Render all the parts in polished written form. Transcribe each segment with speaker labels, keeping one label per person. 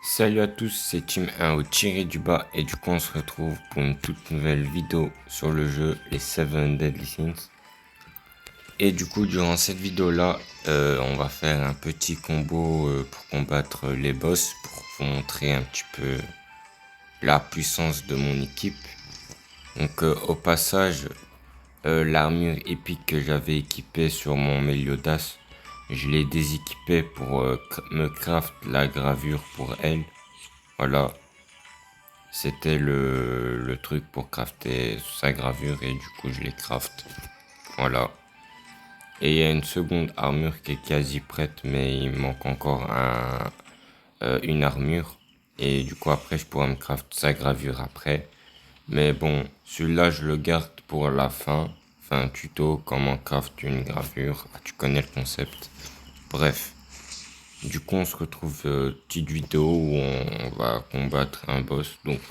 Speaker 1: Salut à tous, c'est Team 1 au tiré du bas et du coup on se retrouve pour une toute nouvelle vidéo sur le jeu les 7 Deadly Sins. Et du coup durant cette vidéo là, on va faire un petit combo pour combattre les boss, pour vous montrer un petit peu la puissance de mon équipe. Donc au passage, l'armure épique que j'avais équipée sur mon Meliodas, je l'ai déséquipée pour me craft la gravure pour elle. Voilà. C'était le truc pour crafter sa gravure et du coup je les craft. Voilà. Et il y a une seconde armure qui est quasi prête mais il manque encore une armure. Et du coup après je pourrais me craft sa gravure après. Mais bon, celui-là je le garde pour la fin. Enfin tuto comment craft une gravure. Ah, tu connais le concept. Bref. Du coup, on se retrouve petite vidéo où on va combattre un boss. Donc,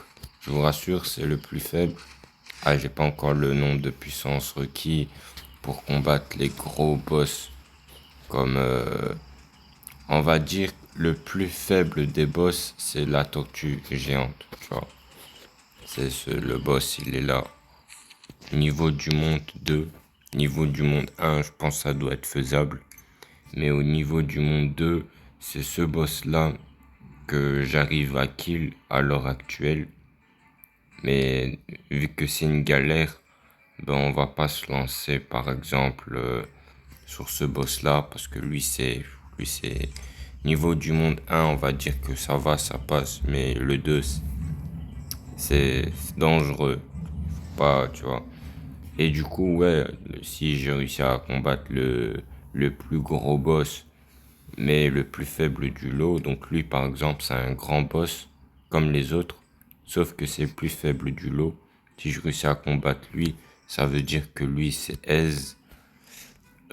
Speaker 1: je vous rassure, c'est le plus faible. Ah, j'ai pas encore le nombre de puissance requis pour combattre les gros boss. Comme, on va dire, le plus faible des boss, c'est la tortue géante. Tu vois, le boss, il est là. Niveau du monde 2, niveau du monde 1, je pense que ça doit être faisable. Mais au niveau du monde 2, c'est ce boss-là que j'arrive à kill à l'heure actuelle. Mais vu que c'est une galère, ben on va pas se lancer par exemple sur ce boss-là parce que lui c'est niveau du monde 1, on va dire que ça va, ça passe, mais le 2 c'est dangereux, pas, tu vois. Et du coup, ouais, si j'ai réussi à combattre le plus gros boss mais le plus faible du lot. Donc lui, par exemple, c'est un grand boss, comme les autres, sauf que c'est le plus faible du lot. Si je réussis à combattre lui, ça veut dire que lui, c'est aise.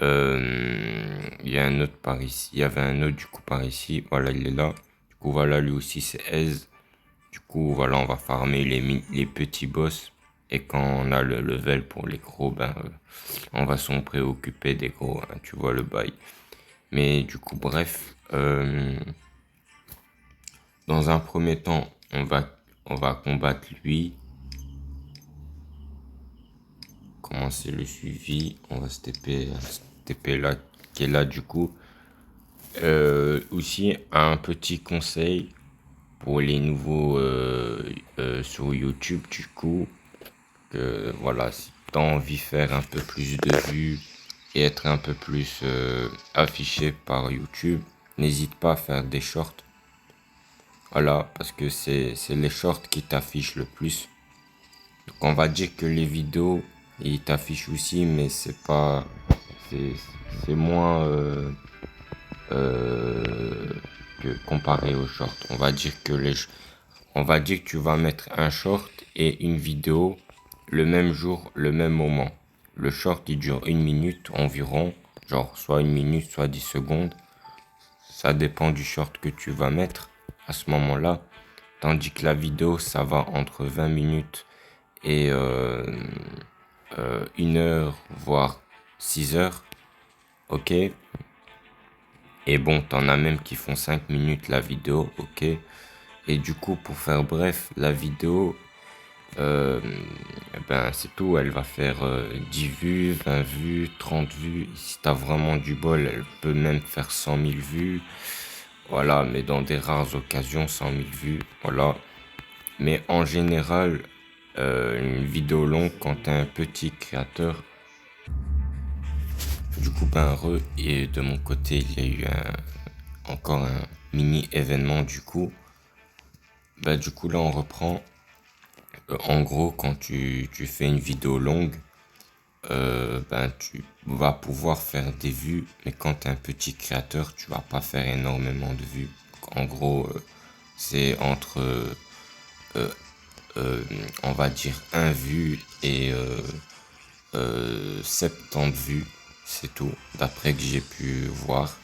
Speaker 1: Il y a un autre par ici. Il y avait un autre, du coup, par ici. Voilà, il est là. Du coup, voilà, lui aussi, c'est aise. Du coup, voilà, on va farmer les petits boss. Et quand on a le level pour les gros, ben, on va s'en préoccuper des gros, hein, tu vois le bail. Mais du coup, bref, dans un premier temps, on va combattre lui. Commencer le suivi. On va se TP là, qui est là du coup. Aussi, un petit conseil pour les nouveaux sur YouTube du coup. Que voilà, si t'as envie de faire un peu plus de vues et être un peu plus affiché par YouTube, n'hésite pas à faire des shorts. Voilà, parce que c'est les shorts qui t'affichent le plus. Donc on va dire que les vidéos, ils t'affichent aussi, mais c'est pas, c'est, c'est moins euh, que comparé aux shorts. On va dire que tu vas mettre un short et une vidéo le même jour, le même moment. Le short il dure 1 minute environ, genre soit 1 minute, soit 10 secondes. Ça dépend du short que tu vas mettre à ce moment-là. Tandis que la vidéo, ça va entre 20 minutes et 1 heure, voire 6 heures. Ok. Et bon, t'en as même qui font 5 minutes la vidéo. Ok. Et du coup, pour faire bref, la vidéo, euh, ben c'est tout. Elle va faire 10 vues, 20 vues, 30 vues. Si t'as vraiment du bol, elle peut même faire 100 000 vues. Voilà, mais dans des rares occasions, 100 000 vues. Voilà. Mais en général, une vidéo longue, quand t'es un petit créateur, du coup, ben, et de mon côté, il y a eu encore un mini événement, du coup. Ben, du coup, là, on reprend. En gros, quand tu fais une vidéo longue, ben, tu vas pouvoir faire des vues, mais quand t'es un petit créateur, tu vas pas faire énormément de vues. En gros, c'est entre euh, euh, on va dire un vue et 70 vues, c'est tout, d'après que j'ai pu voir.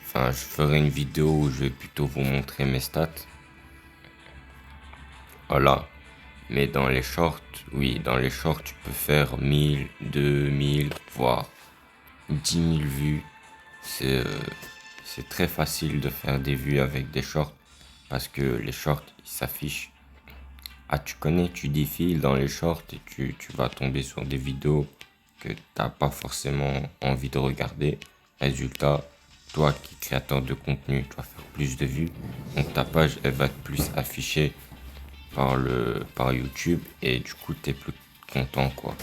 Speaker 1: Enfin, je ferai une vidéo où je vais plutôt vous montrer mes stats. Voilà. Mais dans les shorts, oui, dans les shorts, tu peux faire 1000, 2000, voire 10 000 vues. C'est très facile de faire des vues avec des shorts. parce que les shorts ils s'affichent. Ah, tu connais, tu défiles dans les shorts et tu vas tomber sur des vidéos que t'as pas forcément envie de regarder. Résultat, toi qui es créateur de contenu, tu vas faire plus de vues. Donc ta page, elle va être plus affichée par YouTube et du coup, tu es plus content, quoi.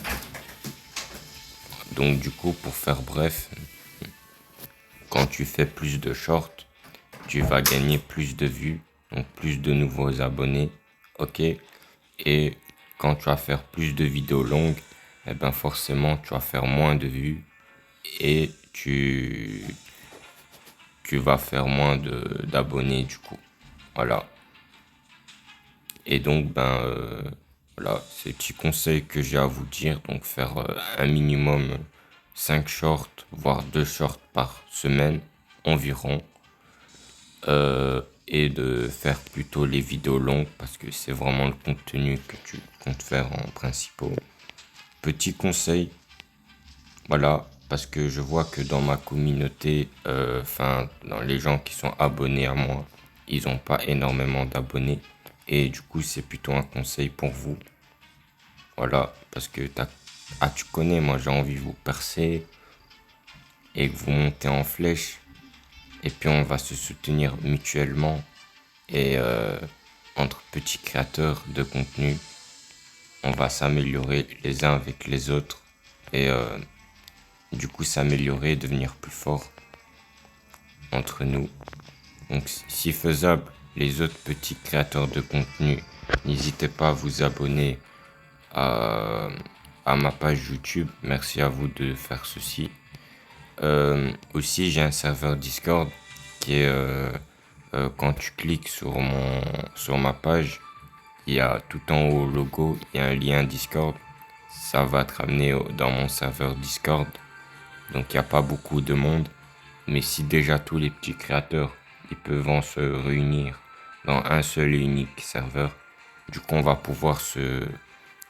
Speaker 1: Donc du coup, pour faire bref, quand tu fais plus de shorts, tu vas gagner plus de vues, donc plus de nouveaux abonnés, ok. Et quand tu vas faire plus de vidéos longues, eh ben forcément tu vas faire moins de vues et tu vas faire moins d'abonnés du coup. Voilà. Et donc voilà, c'est le petit conseil que j'ai à vous dire. Donc faire un minimum 5 shorts, voire 2 shorts par semaine environ. Et de faire plutôt les vidéos longues parce que c'est vraiment le contenu que tu comptes faire en principaux. Petit conseil, voilà, parce que je vois que dans ma communauté, enfin dans les gens qui sont abonnés à moi, ils n'ont pas énormément d'abonnés et du coup c'est plutôt un conseil pour vous. Voilà, parce que tu connais, moi j'ai envie de vous percer et que vous montez en flèche et puis on va se soutenir mutuellement et entre petits créateurs de contenu, on va s'améliorer les uns avec les autres et du coup s'améliorer, devenir plus fort entre nous. Donc si faisable, les autres petits créateurs de contenu, n'hésitez pas à vous abonner à, à ma page YouTube. Merci à vous de faire ceci. Aussi, j'ai un serveur Discord qui est quand tu cliques sur ma page, il y a tout en haut au logo, il y a un lien Discord. Ça va te ramener dans mon serveur Discord. Donc il n'y a pas beaucoup de monde. Mais si déjà tous les petits créateurs ils peuvent se réunir dans un seul et unique serveur, du coup on va pouvoir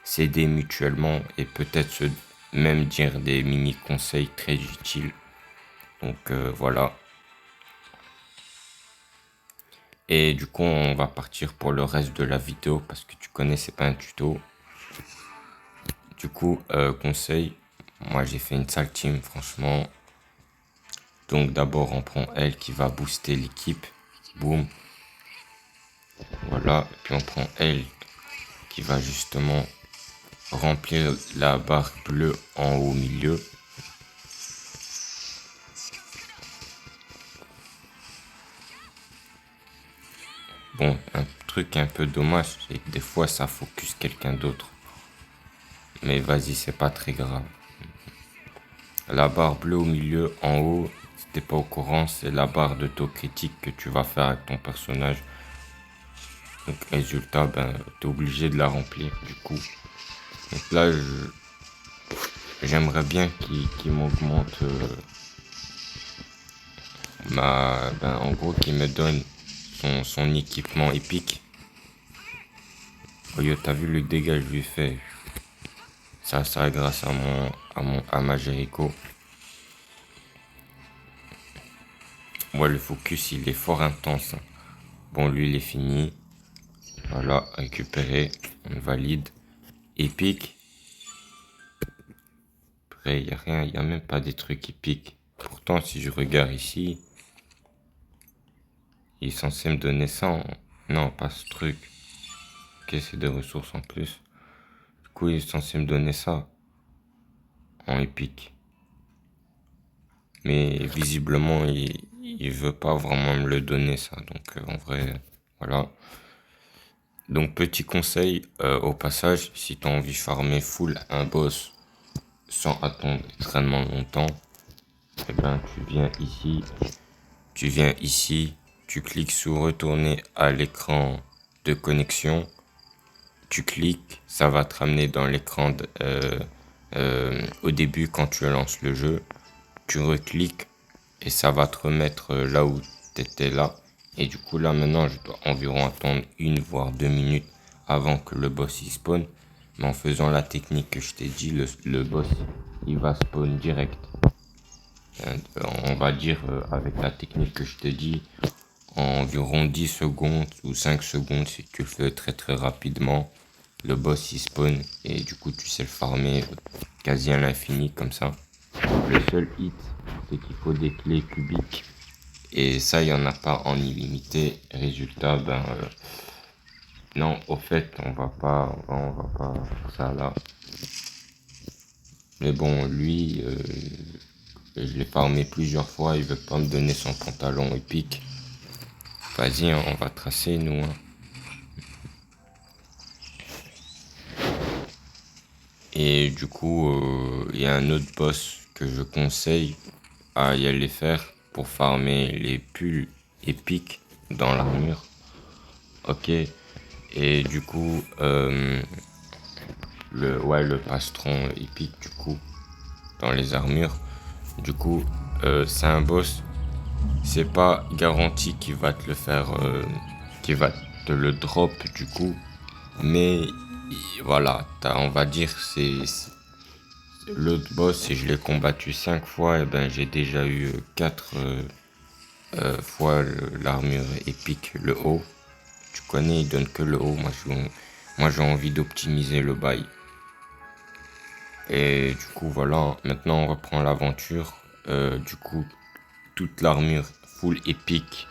Speaker 1: s'aider mutuellement et peut-être se même dire des mini conseils très utiles. Donc voilà. Et du coup on va partir pour le reste de la vidéo parce que tu connais c'est pas un tuto. Du coup conseil, moi j'ai fait une sale team franchement. Donc d'abord on prend elle qui va booster l'équipe. Boum. Voilà. Et puis on prend elle qui va justement remplir la barre bleue en haut au milieu. Bon, un truc un peu dommage, c'est que des fois ça focus quelqu'un d'autre. Mais vas-y, c'est pas très grave. La barre bleue au milieu en haut, si t'es pas au courant, c'est la barre d'autocritique que tu vas faire avec ton personnage. Donc résultat, t'es obligé de la remplir du coup. Donc là, j'aimerais bien qu'il m'augmente en gros, qu'il me donne son équipement épique. Oh yo, t'as vu le dégât que je lui ai fait. Ça grâce à ma Jericho. Ouais, le focus, il est fort intense. Bon, lui, il est fini. Voilà, récupéré. On valide. Épique. Après, il n'y a rien, il n'y a même pas des trucs épiques. Pourtant, si je regarde ici, il est censé me donner ça Non, pas ce truc. Ok, c'est des ressources en plus. Du coup, il est censé me donner ça en épique. Mais visiblement, il veut pas vraiment me le donner ça. Donc, en vrai, voilà. Donc, petit conseil au passage, si tu as envie de farmer full un boss sans attendre extrêmement longtemps, eh ben, tu viens ici, tu cliques sur retourner à l'écran de connexion, tu cliques, ça va te ramener dans l'écran au début quand tu lances le jeu, tu recliques et ça va te remettre là où tu étais là. Et du coup là maintenant je dois environ attendre 1 voire 2 minutes avant que le boss il spawn. Mais en faisant la technique que je t'ai dit, le boss il va spawn direct. On va dire avec la technique que je t'ai dit, en environ 10 secondes ou 5 secondes si tu le fais très très rapidement. Le boss il spawn et du coup tu sais le farmer quasi à l'infini comme ça. Le seul hit c'est qu'il faut des clés cubiques et ça il n'y en a pas en illimité. Résultat non, au fait on va pas faire ça là. Mais bon lui je l'ai farmé plusieurs fois, il veut pas me donner son pantalon épique. Vas-y, hein, on va tracer nous. Hein. Et du coup, il y a un autre boss que je conseille à y aller faire pour farmer les pulls épiques dans l'armure. Ok. Et du coup, le pastron épique du coup dans les armures. Du coup, c'est un boss. C'est pas garanti qu'il va te le faire, qu'il va te le drop du coup. Mais voilà, on va dire l'autre boss, et je l'ai combattu 5 fois, et ben j'ai déjà eu 4 fois l'armure épique, le haut. Tu connais, il donne que le haut. Moi j'ai envie d'optimiser le bail. Et du coup voilà, maintenant on reprend l'aventure. Du coup, toute l'armure full épique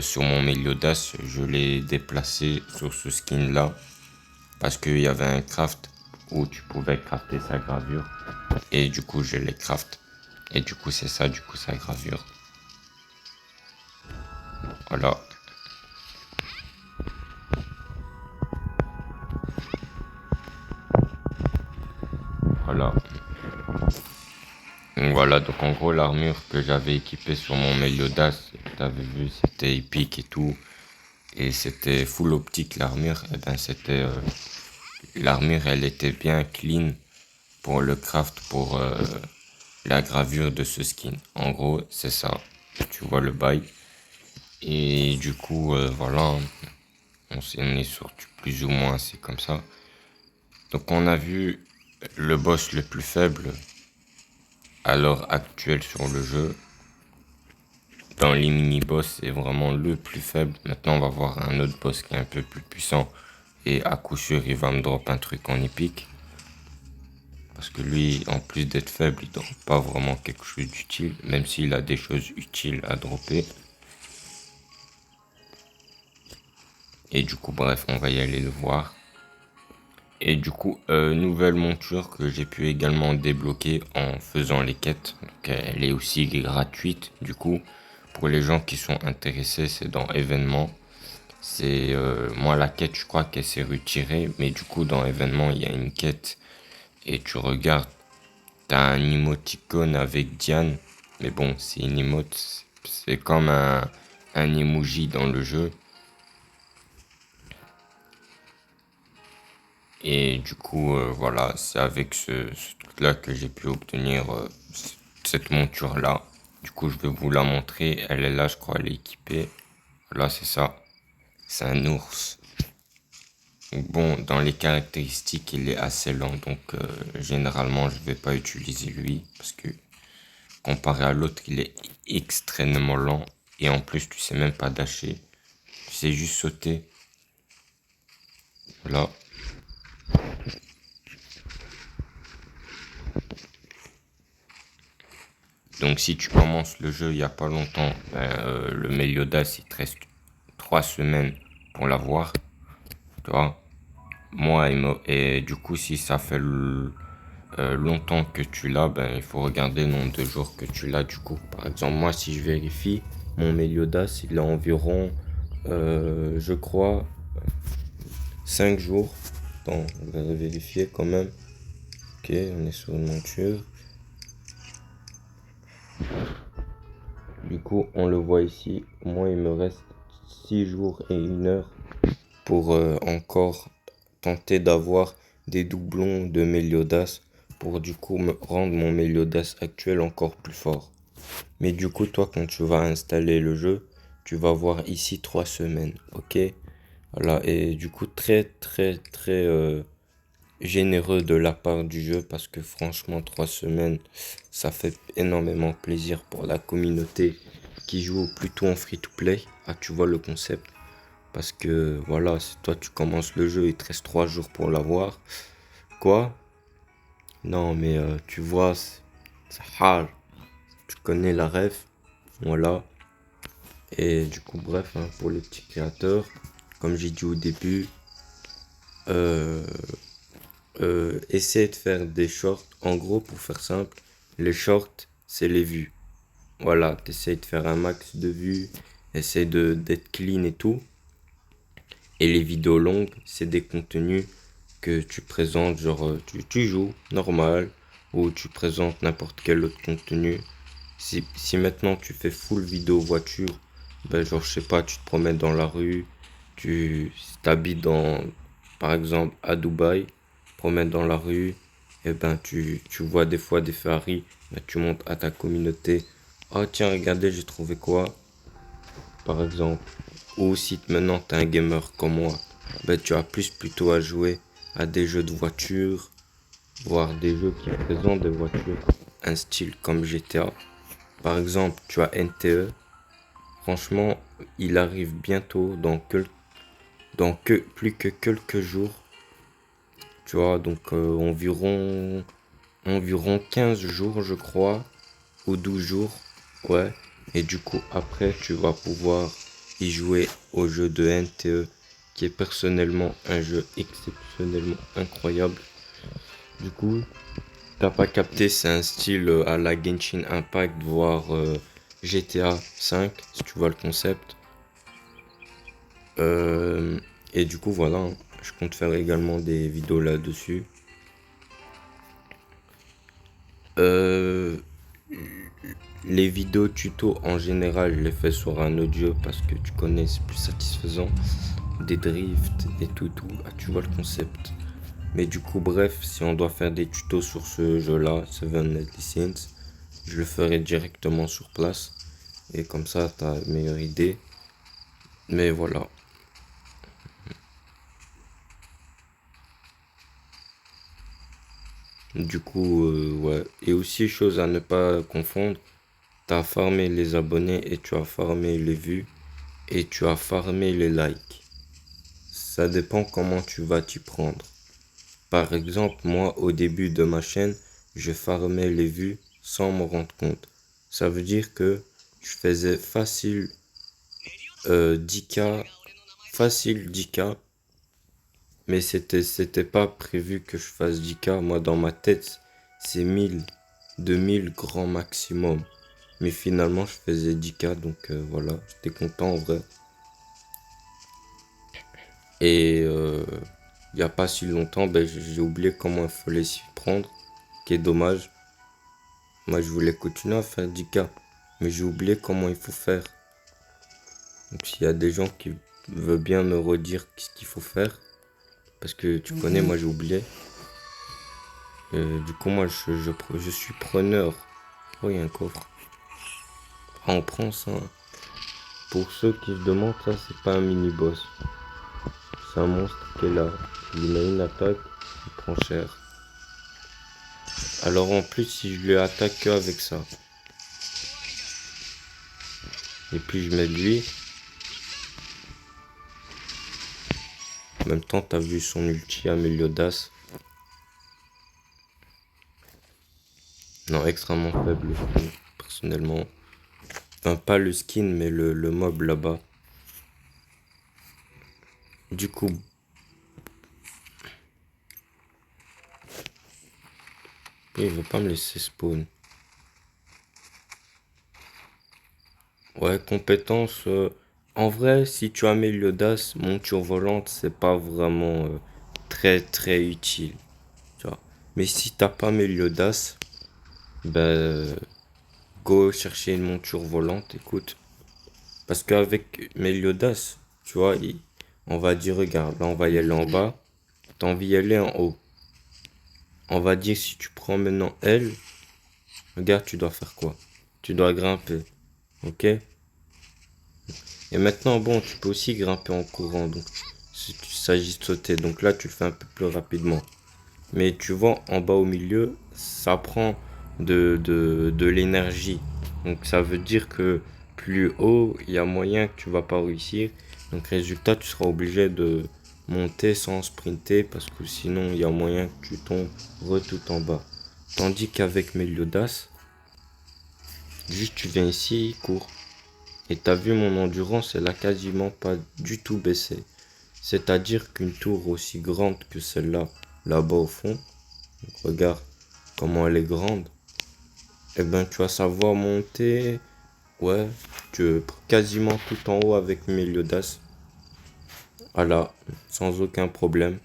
Speaker 1: sur mon Meliodas, je l'ai déplacé sur ce skin là. Parce qu'il y avait un craft où tu pouvais crafter sa gravure. Et du coup, je les craft. Et du coup, c'est ça, du coup, sa gravure. Voilà. Voilà. Donc voilà, donc en gros, l'armure que j'avais équipée sur mon Meliodas, t'avais vu, c'était épique et tout. Et c'était full optique l'armure. Et ben, c'était... l'armure, elle était bien clean pour le craft, pour la gravure de ce skin. En gros, c'est ça. Tu vois le bail. Et du coup, voilà, on est sur plus ou moins, c'est comme ça. Donc on a vu le boss le plus faible à l'heure actuelle sur le jeu. Dans les mini-boss, c'est vraiment le plus faible. Maintenant, on va voir un autre boss qui est un peu plus puissant. Et à coup sûr, il va me drop un truc en épique. Parce que lui, en plus d'être faible, il drop pas vraiment quelque chose d'utile. Même s'il a des choses utiles à dropper. Et du coup, bref, on va y aller le voir. Et du coup, nouvelle monture que j'ai pu également débloquer en faisant les quêtes. Donc, elle est aussi gratuite. Du coup, pour les gens qui sont intéressés, c'est dans événements. C'est moi la quête, je crois qu'elle s'est retirée, mais du coup dans événements il y a une quête et tu regardes, t'as un emoticône avec Diane, mais bon c'est une emote, c'est comme un emoji dans le jeu. Et du coup, voilà, c'est avec ce truc-là que j'ai pu obtenir cette monture-là. Du coup, je vais vous la montrer. Elle est là, je crois, elle est équipée. Voilà, c'est ça. C'est un ours. Bon, dans les caractéristiques, il est assez lent. Donc, généralement, je vais pas utiliser lui. Parce que, comparé à l'autre, il est extrêmement lent. Et en plus, tu sais même pas dasher. Tu sais juste sauter. Voilà. Donc si tu commences le jeu il y a pas longtemps, le Meliodas il te reste 3 semaines pour l'avoir, tu vois. Moi et du coup si ça fait longtemps que tu l'as, ben il faut regarder le nombre de jours que tu l'as du coup. Par exemple moi si je vérifie, mon Meliodas il a environ, je crois, 5 jours. Attends, je vais vérifier quand même. Ok, on est sur une monture. Du coup, on le voit ici. Moi, il me reste 6 jours et 1 heure pour encore tenter d'avoir des doublons de Meliodas pour du coup me rendre mon Meliodas actuel encore plus fort. Mais du coup, toi, quand tu vas installer le jeu, tu vas voir ici 3 semaines, ok? Voilà, et du coup, très, très, très généreux de la part du jeu parce que franchement, 3 semaines, ça fait énormément plaisir pour la communauté qui joue plutôt en free-to-play. Ah, tu vois le concept. Parce que voilà, si toi tu commences le jeu, il te reste 3 jours pour l'avoir. Quoi? Non, mais tu vois, c'est hard. Tu connais la ref. Voilà. Et du coup, bref, hein, pour les petits créateurs, comme j'ai dit au début, euh, essaie de faire des shorts. En gros, pour faire simple, les shorts, c'est les vues. Voilà, t'essayes de faire un max de vues, essaie d'être clean et tout. Et les vidéos longues, c'est des contenus que tu présentes, genre tu joues normal, ou tu présentes n'importe quel autre contenu. Si maintenant tu fais full vidéo voiture, ben genre je sais pas, tu te promènes dans la rue, si t'habites par exemple à Dubaï, tu te promènes dans la rue, et ben tu vois des fois des Ferrari, ben, tu montres à ta communauté, oh tiens regardez j'ai trouvé quoi, par exemple. Ou si maintenant t'es un gamer comme moi, ben tu as plus plutôt à jouer à des jeux de voiture, voire des jeux qui présentent des voitures, un style comme GTA. Par exemple, tu as NTE. Franchement, il arrive bientôt dans plus que quelques jours. Tu vois, donc environ 15 jours, je crois, ou 12 jours. Ouais. Et du coup, après, tu vas pouvoir y jouer au jeu de NTE, qui est personnellement un jeu exceptionnellement incroyable. Du coup, t'as pas capté, c'est un style à la Genshin Impact, voire GTA 5, si tu vois le concept. Euh, et du coup, voilà, hein, je compte faire également des vidéos là-dessus. Euh, les vidéos tuto en général, je les fais sur un audio parce que tu connais, c'est plus satisfaisant. Des drifts et tout. Ah, tu vois le concept. Mais du coup, bref, si on doit faire des tutos sur ce jeu-là, Seven Deadly Sins, je le ferai directement sur place. Et comme ça, t'as une meilleure idée. Mais voilà. Du coup, ouais. Et aussi, chose à ne pas confondre, t'as farmé les abonnés et tu as farmé les vues et tu as farmé les likes. Ça dépend comment tu vas t'y prendre. Par exemple, moi, au début de ma chaîne, je farmais les vues sans me rendre compte. Ça veut dire que je faisais facile 10K, facile 10K, mais c'était pas prévu que je fasse 10K. Moi, dans ma tête, c'est 1000, 2000 grand maximum. Mais finalement, je faisais 10K, donc voilà, j'étais content en vrai. Et il n'y a pas si longtemps, ben, j'ai oublié comment il fallait s'y prendre, qui est dommage. Moi, je voulais continuer à faire 10K, mais j'ai oublié comment il faut faire. Donc, s'il y a des gens qui veulent bien me redire ce qu'il faut faire, parce que tu connais, moi j'ai oublié. Du coup, moi je suis preneur. Oh, il y a un coffre. Ah, on prend ça. Pour ceux qui se demandent, ça c'est pas un mini-boss. C'est un monstre qui est là. Il met une attaque, il prend cher. Alors en plus, si je lui attaque que avec ça, et puis je mets de lui, en même temps, t'as vu son ulti Ameliodas. Non, extrêmement faible, personnellement. Enfin, pas le skin, mais le mob là-bas. Du coup, il veut pas me laisser spawn. Ouais, compétence. En vrai, si tu as Meliodas, monture volante, c'est pas vraiment très très utile. Tu vois. Mais si t'as pas Meliodas, ben go chercher une monture volante, écoute. Parce qu'avec Meliodas, tu vois, on va dire, regarde, là on va y aller en bas, t'as envie d'y aller en haut. On va dire si tu prends maintenant L, regarde, tu dois faire quoi? Tu dois grimper, ok? Et maintenant, bon, tu peux aussi grimper en courant, donc si tu s'agit de sauter, donc là tu le fais un peu plus rapidement. Mais tu vois, en bas au milieu, ça prend de l'énergie. Donc ça veut dire que plus haut, il y a moyen que tu vas pas réussir. Donc résultat, tu seras obligé de monter sans sprinter parce que sinon, il y a moyen que tu tombes tout en bas. Tandis qu'avec Meliodas, juste tu viens ici, cours. Et t'as vu mon endurance, elle a quasiment pas du tout baissé. C'est-à-dire qu'une tour aussi grande que celle-là, là-bas au fond, donc regarde comment elle est grande, et ben tu vas savoir monter, ouais, quasiment tout en haut avec Meliodas. Voilà, sans aucun problème.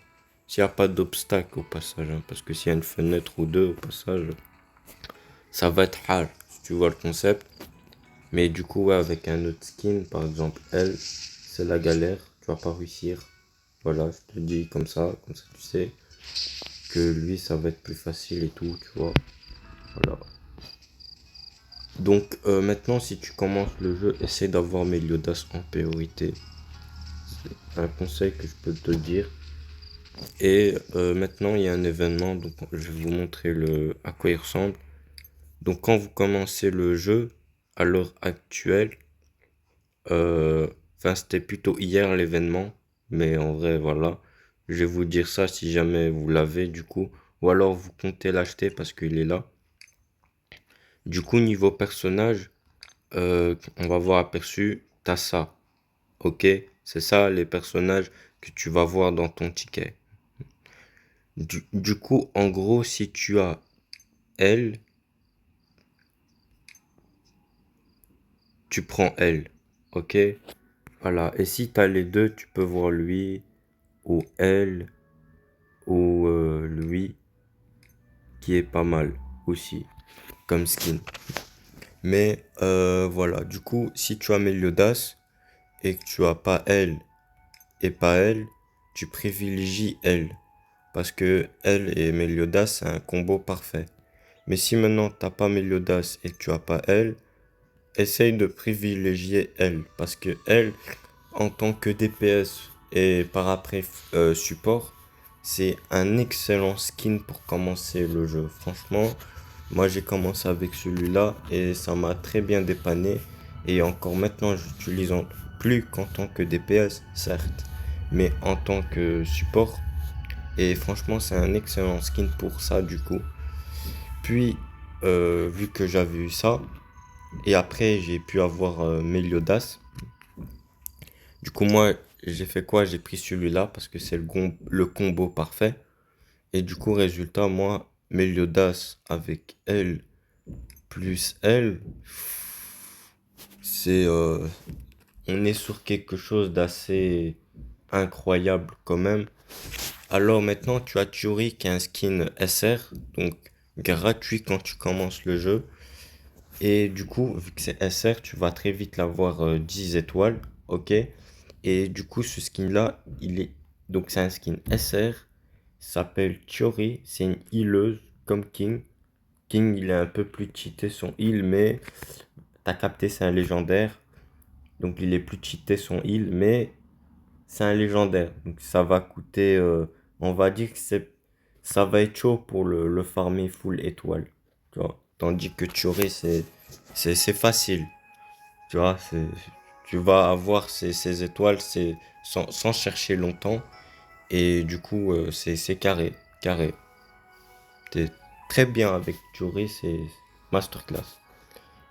Speaker 1: S'il n'y a pas d'obstacle au passage, hein, parce que s'il y a une fenêtre ou deux au passage, ça va être hard, si tu vois le concept. Mais du coup, ouais, avec un autre skin, par exemple, elle, c'est la galère, tu vas pas réussir. Voilà, je te le dis comme ça tu sais que lui, ça va être plus facile et tout, tu vois. Voilà. Donc maintenant, si tu commences le jeu, essaie d'avoir Meliodas en priorité. C'est un conseil que je peux te dire. Et maintenant, il y a un événement, donc je vais vous montrer à quoi il ressemble. Donc quand vous commencez le jeu, à l'heure actuelle, enfin c'était plutôt hier l'événement, mais en vrai, voilà. Je vais vous dire ça si jamais vous l'avez du coup, ou alors vous comptez l'acheter parce qu'il est là. Du coup, niveau personnage, on va voir aperçu, t'as ça, ok? C'est ça les personnages que tu vas voir dans ton ticket. Du coup, en gros, si tu as elle, tu prends elle, ok? Voilà, et si tu as les deux, tu peux voir lui, ou elle, ou lui, qui est pas mal aussi, comme skin. Mais voilà, du coup, si tu as Meliodas, et que tu as pas elle, et pas elle, tu privilégies elle. Parce que elle et Meliodas, c'est un combo parfait. Mais si maintenant t'as pas Meliodas et que tu as pas elle, essaye de privilégier elle. Parce que elle, en tant que DPS et par après support, c'est un excellent skin pour commencer le jeu. Franchement, moi j'ai commencé avec celui-là et ça m'a très bien dépanné. Et encore maintenant, j'utilise plus qu'en tant que DPS, certes, mais en tant que support. Et franchement, c'est un excellent skin pour ça du coup. Puis, vu que j'avais eu ça, et après j'ai pu avoir Meliodas. Du coup, moi, j'ai fait quoi? J'ai pris celui-là parce que c'est le combo parfait. Et du coup, résultat, moi, Meliodas avec elle plus elle, c'est, on est sur quelque chose d'assez incroyable quand même. Alors maintenant, tu as Turi qui est un skin SR, donc gratuit quand tu commences le jeu. Et du coup, vu que c'est SR, tu vas très vite l'avoir 10 étoiles, ok? Et du coup, ce skin-là, donc c'est un skin SR, s'appelle Chiori, c'est une healeuse comme King. King, il est un peu plus cheaté son heal, mais t'as capté, c'est un légendaire. Donc il est plus cheaté son heal, mais c'est un légendaire. Donc ça va coûter, on va dire que ça va être chaud pour le farmer full étoile. Tu vois. Tandis que Chiori, c'est facile. Tu vois, tu vas avoir ces étoiles sans chercher longtemps. Et du coup, c'est carré. Carré. T'es très bien avec Turi, c'est masterclass.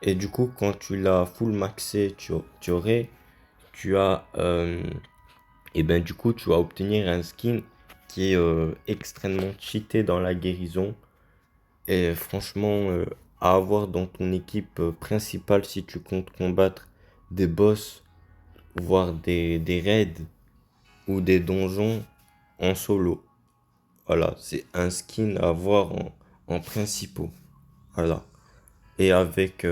Speaker 1: Et du coup, quand tu l'as full maxé Turi, tu as. Et ben du coup, tu vas obtenir un skin qui est extrêmement cheaté dans la guérison. Et franchement, à avoir dans ton équipe principale si tu comptes combattre des boss, voire des raids ou des donjons en solo. Voilà, c'est un skin à avoir en principaux. Voilà. Et avec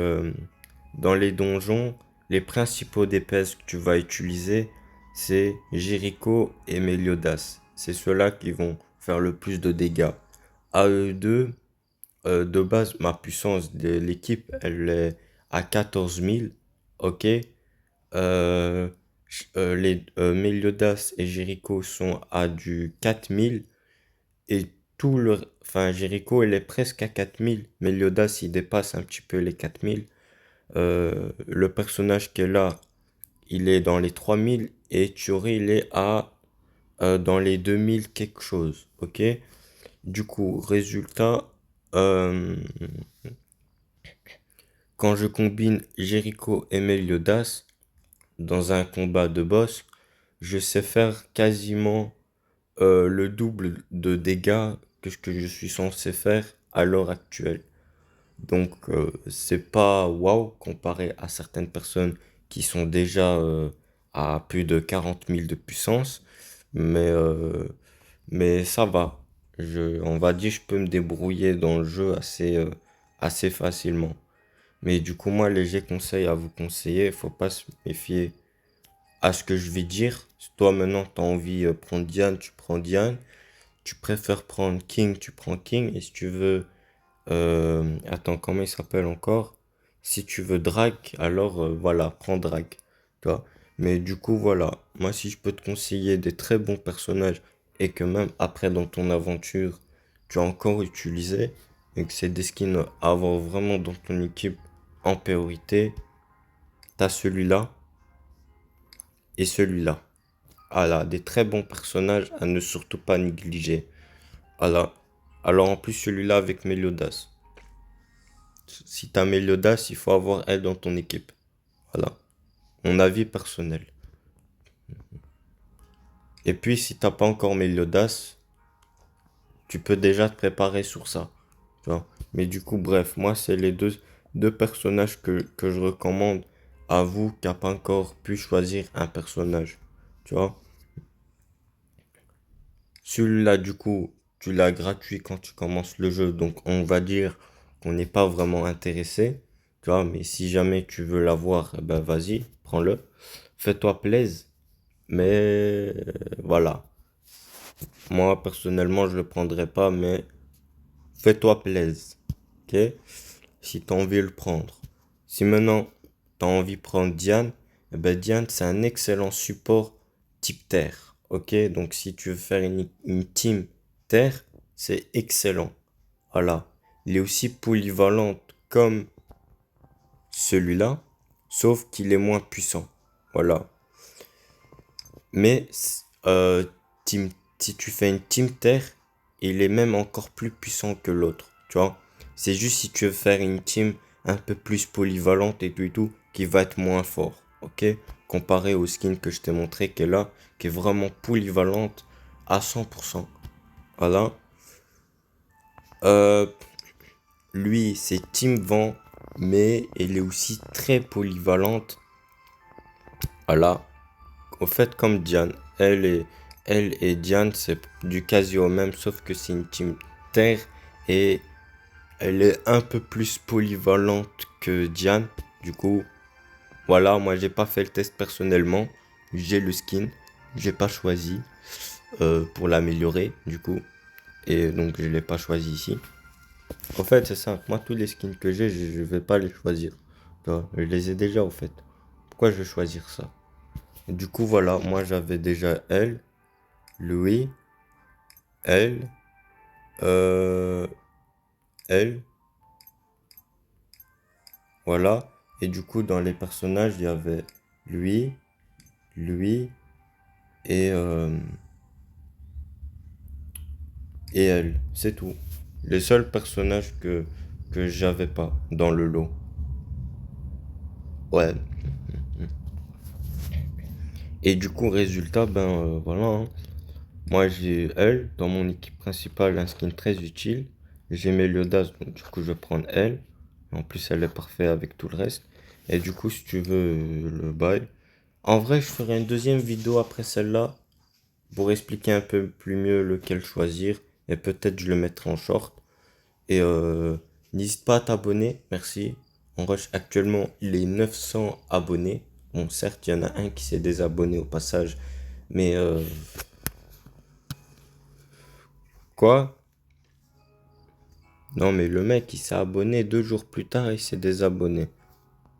Speaker 1: dans les donjons, les principaux DPS que tu vas utiliser, c'est Jericho et Meliodas. C'est ceux-là qui vont faire le plus de dégâts. À eux deux, de base, ma puissance de l'équipe, elle est à 14 000. Ok. Euh, Meliodas et Jericho sont à du 4 000. Et enfin, Jericho, elle est presque à 4 000. Meliodas, il dépasse un petit peu les 4 000. Le personnage qui est là, il est dans les 3000 et Thioré, il est à dans les 2000 quelque chose. Ok? Du coup, résultat, euh, quand je combine Jericho et Meliodas dans un combat de boss, je sais faire quasiment le double de dégâts que ce que je suis censé faire à l'heure actuelle. Donc, c'est pas waouh comparé à certaines personnes qui sont déjà à plus de 40 000 de puissance, mais, euh, mais ça va. On va dire, je peux me débrouiller dans le jeu assez facilement. Mais du coup, moi, léger conseil à vous conseiller, il faut pas se méfier à ce que je vais dire. Si toi, maintenant, tu as envie de prendre Diane, tu prends Diane. Tu préfères prendre King, tu prends King. Et si tu veux... attends, comment il s'appelle encore? Si tu veux Drag, alors voilà, prends Drag. Tu vois? Mais du coup, voilà. Moi, si je peux te conseiller des très bons personnages et que même après dans ton aventure, tu as encore utilisé et que c'est des skins à avoir vraiment dans ton équipe en priorité, t'as celui-là et celui-là. Voilà, des très bons personnages à ne surtout pas négliger. Voilà. Alors en plus celui-là avec Meliodas. Si t'as Meliodas, il faut avoir elle dans ton équipe. Voilà. Mon avis personnel. Et puis si t'as pas encore Meliodas, tu peux déjà te préparer sur ça. Tu vois. Mais du coup, bref, moi c'est les deux personnages que je recommande à vous qui n'avez pas encore pu choisir un personnage. Tu vois. Celui-là, du coup, tu l'as gratuit quand tu commences le jeu. Donc, on va dire qu'on n'est pas vraiment intéressé. Tu vois, mais si jamais tu veux l'avoir, eh ben vas-y, prends-le. Fais-toi plaisir. Mais voilà. Moi, personnellement, je le prendrai pas, mais fais-toi plaisir. Ok? Si tu as envie de le prendre. Si maintenant, tu as envie de prendre Diane, eh ben Diane, c'est un excellent support type terre. Ok? Donc, si tu veux faire une team terre, c'est excellent. Voilà. Il est aussi polyvalent comme celui-là, sauf qu'il est moins puissant. Voilà. Mais team, si tu fais une team terre, il est même encore plus puissant que l'autre. Tu vois? C'est juste si tu veux faire une team un peu plus polyvalente et tout, qui va être moins fort. Ok? Comparé au skin que je t'ai montré, qui est là, qui est vraiment polyvalente à 100%. Voilà. Euh, Lui, c'est Team Vent, mais elle est aussi très polyvalente. Voilà. Au fait, comme Diane, elle et Diane, c'est du quasi au même, sauf que c'est une team terre et elle est un peu plus polyvalente que Diane. Du coup, voilà, moi j'ai pas fait le test personnellement. J'ai le skin, j'ai pas choisi pour l'améliorer, du coup, et donc je l'ai pas choisi ici. En fait, c'est ça. Moi, tous les skins que j'ai, je vais pas les choisir. Tu vois, je les ai déjà, en fait. Pourquoi je vais choisir ça? Du coup, voilà, moi j'avais déjà elle, Louis, elle, euh, elle, voilà. Et du coup, dans les personnages, il y avait lui, lui et, euh, et elle. C'est tout. Les seuls personnages que j'avais pas dans le lot. Ouais. Et du coup, résultat, ben voilà, hein. Moi, j'ai elle dans mon équipe principale, un skin très utile. J'ai Meliodas, donc du coup, je vais prendre elle. En plus, elle est parfaite avec tout le reste. Et du coup, si tu veux le bail. En vrai, je ferai une deuxième vidéo après celle-là pour expliquer un peu plus mieux lequel choisir. Et peut-être je le mettrai en short. Et n'hésite pas à t'abonner, merci. On rush actuellement les 900 abonnés. Bon, certes, il y en a un qui s'est désabonné au passage. Mais quoi? Non, mais le mec, il s'est abonné 2 jours plus tard, il s'est désabonné.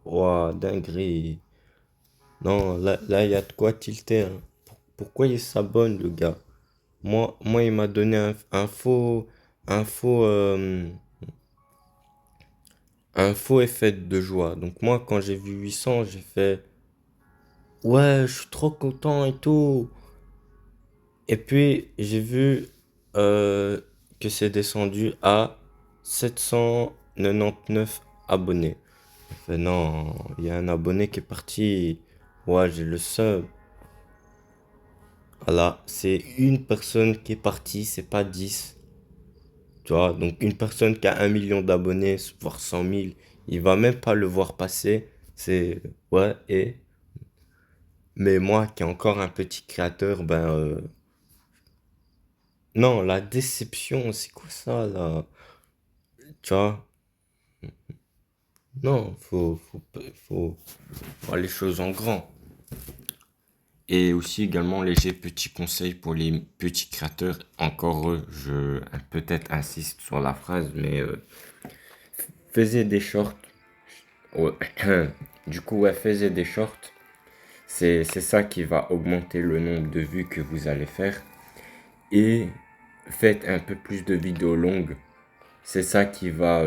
Speaker 1: Ouah, dinguerie. Non, là, il y a de quoi tilter, hein. Pourquoi il s'abonne, le gars? Moi, il m'a donné un faux, un faux effet de joie. Donc moi, quand j'ai vu 800, j'ai fait ouais, je suis trop content et tout. Et puis j'ai vu euh, que c'est descendu à 799 abonnés. J'ai fait non, il y a un abonné qui est parti. Ouais, j'ai le seum. Voilà, c'est une personne qui est partie, c'est pas 10. Tu vois, donc une personne qui a 1 million d'abonnés, voire 100 000, il va même pas le voir passer. C'est, ouais, et, mais moi qui est encore un petit créateur, non, la déception, c'est quoi ça, là? Tu vois, non, faut voir les choses en grand. Et aussi également léger petit conseil pour les petits créateurs. Encore eux, je peut-être insiste sur la phrase, mais faisais des shorts. Ouais. Du coup, ouais, faisais des shorts. C'est ça qui va augmenter le nombre de vues que vous allez faire. Et faites un peu plus de vidéos longues. C'est ça qui va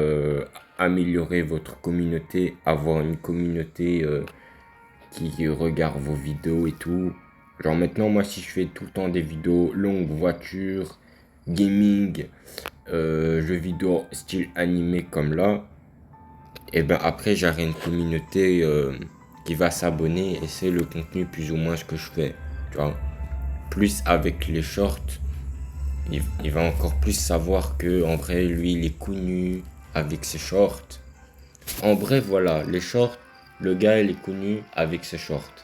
Speaker 1: améliorer votre communauté, avoir une communauté qui regarde vos vidéos et tout. Genre maintenant, moi, si je fais tout le temps des vidéos longues, voitures, gaming, jeux vidéo style animé comme là, et ben après, j'aurai une communauté qui va s'abonner et c'est le contenu plus ou moins ce que je fais. Tu vois. Plus avec les shorts, il va encore plus savoir que en vrai, lui, il est connu avec ses shorts. En vrai, voilà, les shorts, le gars, il est connu avec ses shorts.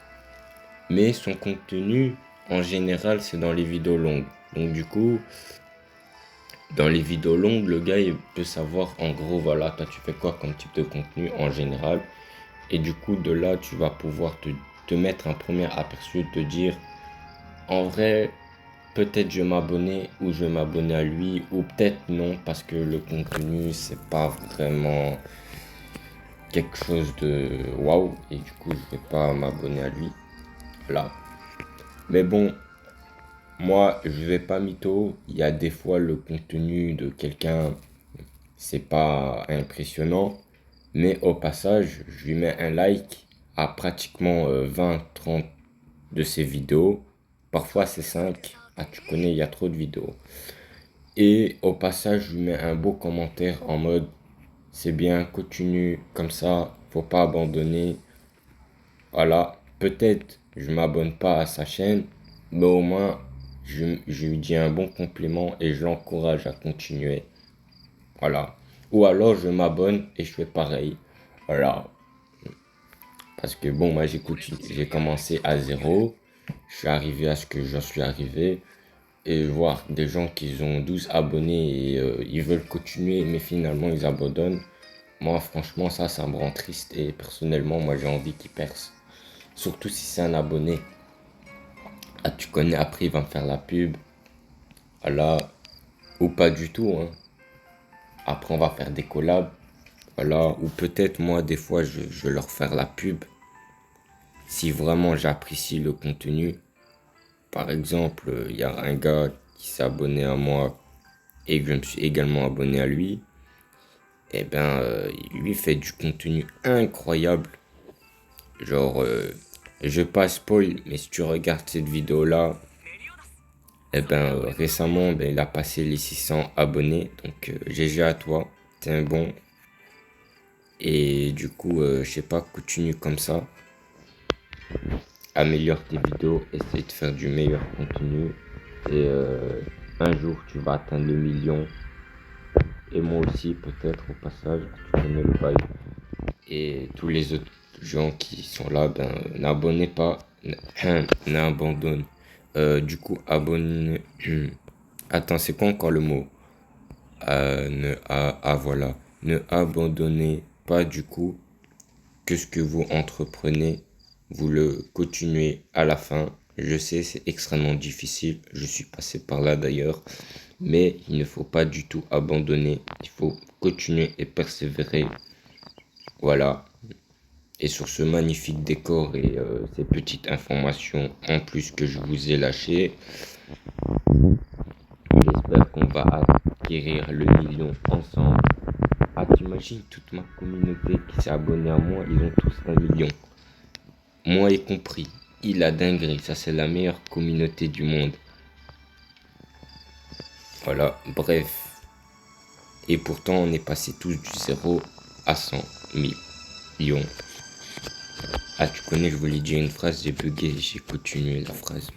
Speaker 1: Mais son contenu, en général, c'est dans les vidéos longues. Donc du coup, dans les vidéos longues, le gars, il peut savoir, en gros, voilà, toi, tu fais quoi comme type de contenu en général. Et du coup, de là, tu vas pouvoir te mettre un premier aperçu, te dire, en vrai, peut-être je vais m'abonner ou je vais m'abonner à lui, ou peut-être non, parce que le contenu, c'est pas vraiment quelque chose de waouh, et du coup, je vais pas m'abonner à lui. Voilà. Mais bon, moi, je vais pas mytho. Il y a des fois le contenu de quelqu'un, c'est pas impressionnant. Mais au passage, je lui mets un like à pratiquement 20-30 de ses vidéos. Parfois, c'est 5. Ah, tu connais, il y a trop de vidéos. Et au passage, je lui mets un beau commentaire en mode c'est bien, continue comme ça, faut pas abandonner. Voilà, peut-être je m'abonne pas à sa chaîne, mais au moins je lui dis un bon compliment et je l'encourage à continuer. Voilà. Ou alors je m'abonne et je fais pareil. Voilà. Parce que bon, moi j'ai commencé à zéro. Je suis arrivé à ce que j'en suis arrivé. Et voir des gens qui ont 12 abonnés et ils veulent continuer, mais finalement ils abandonnent. Moi, franchement, ça me rend triste. Et personnellement, moi j'ai envie qu'ils percent. Surtout si c'est un abonné. Ah, tu connais, après, il va me faire la pub. Voilà. Ou pas du tout, hein. Après, on va faire des collabs. Voilà. Ou peut-être, moi, des fois, je vais leur faire la pub. Si vraiment j'apprécie le contenu. Par exemple, il y a un gars qui s'est abonné à moi et que je me suis également abonné à lui. Et ben, lui fait du contenu incroyable. Genre, je pas spoil, mais si tu regardes cette vidéo-là, eh ben, récemment, ben, il a passé les 600 abonnés. Donc, GG à toi. T'es un bon. Et du coup, je sais pas, continue comme ça. Améliore tes vidéos. Essaye de faire du meilleur contenu. Et un jour, tu vas atteindre le million. Et moi aussi, peut-être, au passage. Tu connais le bail. Et tous les autres gens qui sont là, ben, n'abonnez pas. N'abandonne. Du coup, abonne. Attends, c'est quoi encore le mot? Voilà. Ne abandonnez pas du coup que ce que vous entreprenez, vous le continuez à la fin. Je sais, c'est extrêmement difficile. Je suis passé par là d'ailleurs. Mais il ne faut pas du tout abandonner. Il faut continuer et persévérer. Voilà. Et sur ce magnifique décor et ces petites informations en plus que je vous ai lâchées, j'espère qu'on va acquérir le million ensemble. t'imagines toute ma communauté qui s'est abonnée à moi, ils ont tous 1 million. Moi y compris. Il a dinguerie, ça c'est la meilleure communauté du monde. Voilà, bref. Et pourtant on est passé tous du 0 à 100 millions. Ah tu connais, je voulais dire une phrase, j'ai bugué, j'ai continué la phrase.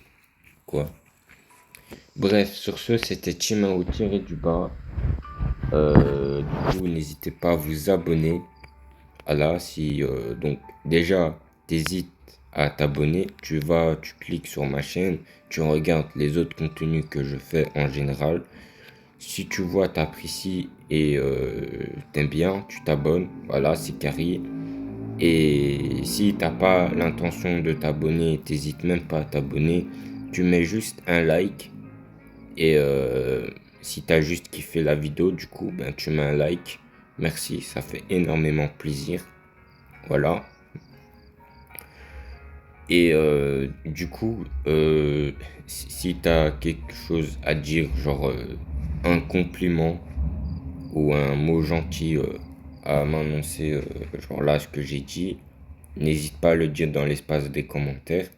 Speaker 1: Quoi? Bref, sur ce, c'était Chimao tiré du bas. Du coup, n'hésitez pas à vous abonner. Voilà, si donc déjà t'hésites à t'abonner, tu cliques sur ma chaîne, tu regardes les autres contenus que je fais en général. Si tu vois, t'apprécies et t'aimes bien, tu t'abonnes. Voilà, c'est carré. Et si t'as pas l'intention de t'abonner, t'hésites même pas à t'abonner, tu mets juste un like. Et si t'as juste kiffé la vidéo, du coup, ben tu mets un like. Merci, ça fait énormément plaisir. Voilà. Et du coup, si t'as quelque chose à dire, genre un compliment ou un mot gentil à m'annoncer, genre là ce que j'ai dit, n'hésite pas à le dire dans l'espace des commentaires.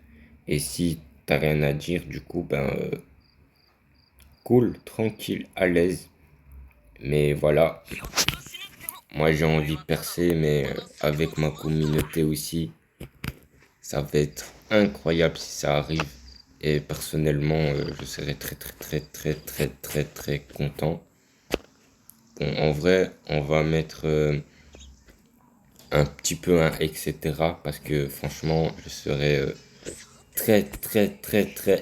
Speaker 1: Et si t'as rien à dire, du coup, ben cool, tranquille, à l'aise. Mais voilà, moi j'ai envie de percer, mais avec ma communauté aussi. Ça va être incroyable si ça arrive. Et personnellement, je serais très content. Bon, en vrai, on va mettre un petit peu un etc. Parce que franchement, je serais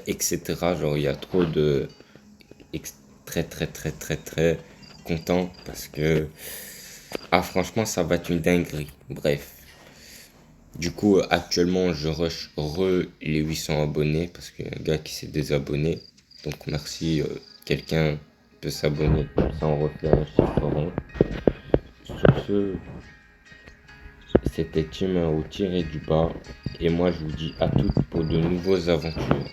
Speaker 1: etc. Genre, il y a trop de très content. Parce que, ah, franchement, ça va être une dinguerie. Bref. Du coup, actuellement, je rush les 800 abonnés parce qu'il y a un gars qui s'est désabonné. Donc, merci. Quelqu'un peut s'abonner, comme ça on refait un chiffre rond. Sur ce, c'était Tim au tiré du bas. Et moi, je vous dis à toutes pour de nouveaux aventures.